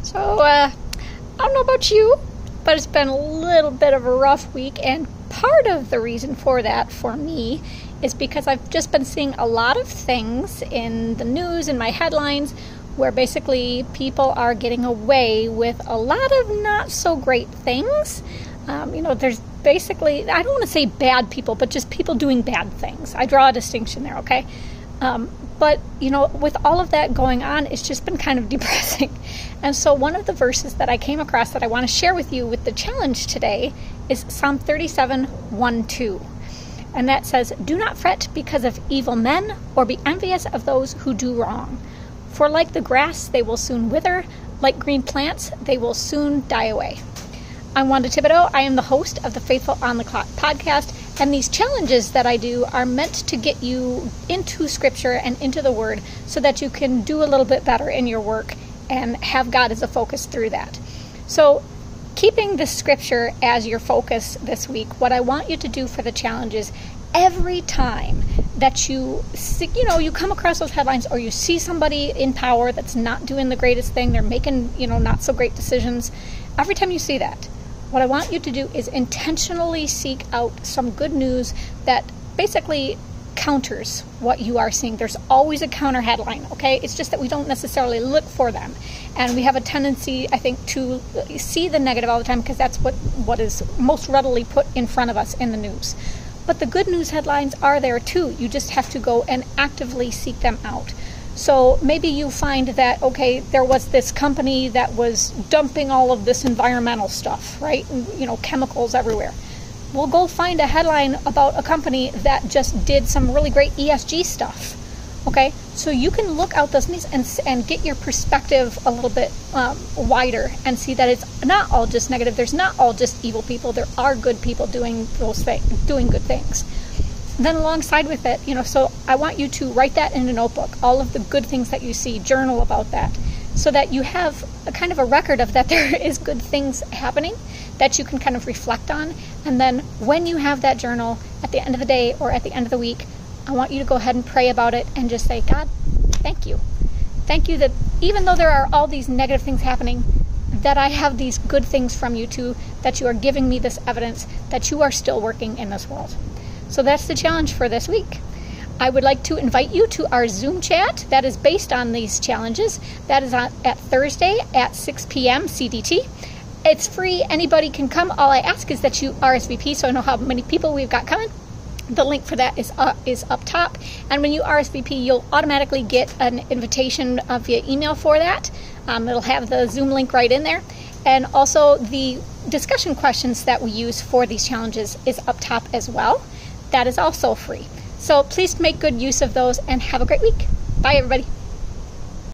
So, I don't know about you, but it's been a little bit of a rough week, and part of the reason for that for me is because I've just been seeing a lot of things in the news, in my headlines, where basically people are getting away with a lot of not so great things. There's basically, I don't want to say bad people, but just people doing bad things. I draw a distinction there, okay? But with all of that going on, it's just been kind of depressing. And so one of the verses that I came across that I want to share with you with the challenge today is Psalm 37, 1-2. And that says, "Do not fret because of evil men, or be envious of those who do wrong. For like the grass, they will soon wither. Like green plants, they will soon die away." I'm Wanda Thibodeau. I am the host of the Faithful on the Clock podcast, and these challenges that I do are meant to get you into Scripture and into the Word so that you can do a little bit better in your work and have God as a focus through that. So, keeping the Scripture as your focus this week, what I want you to do for the challenge is every time that you come across those headlines or you see somebody in power that's not doing the greatest thing, they're making, not so great decisions, every time you see that, what I want you to do is intentionally seek out some good news that basically counters what you are seeing. There's always a counter headline, okay? It's just that we don't necessarily look for them. And we have a tendency, I think, to see the negative all the time because that's what is most readily put in front of us in the news. But the good news headlines are there too. You just have to go and actively seek them out. So maybe you find that, okay, there was this company that was dumping all of this environmental stuff, right? And, chemicals everywhere. Well, go find a headline about a company that just did some really great ESG stuff, okay? So you can look out those news and get your perspective a little bit wider and see that it's not all just negative. There's not all just evil people. There are good people doing those things, doing good things. Then alongside with it, so I want you to write that in a notebook, all of the good things that you see, journal about that, so that you have a kind of a record of that there is good things happening that you can kind of reflect on. And then when you have that journal at the end of the day or at the end of the week, I want you to go ahead and pray about it and just say, God, thank you. Thank you that even though there are all these negative things happening, that I have these good things from you too, that you are giving me this evidence that you are still working in this world. So that's the challenge for this week. I would like to invite you to our Zoom chat that is based on these challenges. That is at Thursday at 6 p.m. CDT. It's free. Anybody can come. All I ask is that you RSVP so I know how many people we've got coming. The link for that is up top. And when you RSVP, you'll automatically get an invitation via email for that. It'll have the Zoom link right in there. And also the discussion questions that we use for these challenges is up top as well. That is also free. So please make good use of those and have a great week. Bye, everybody.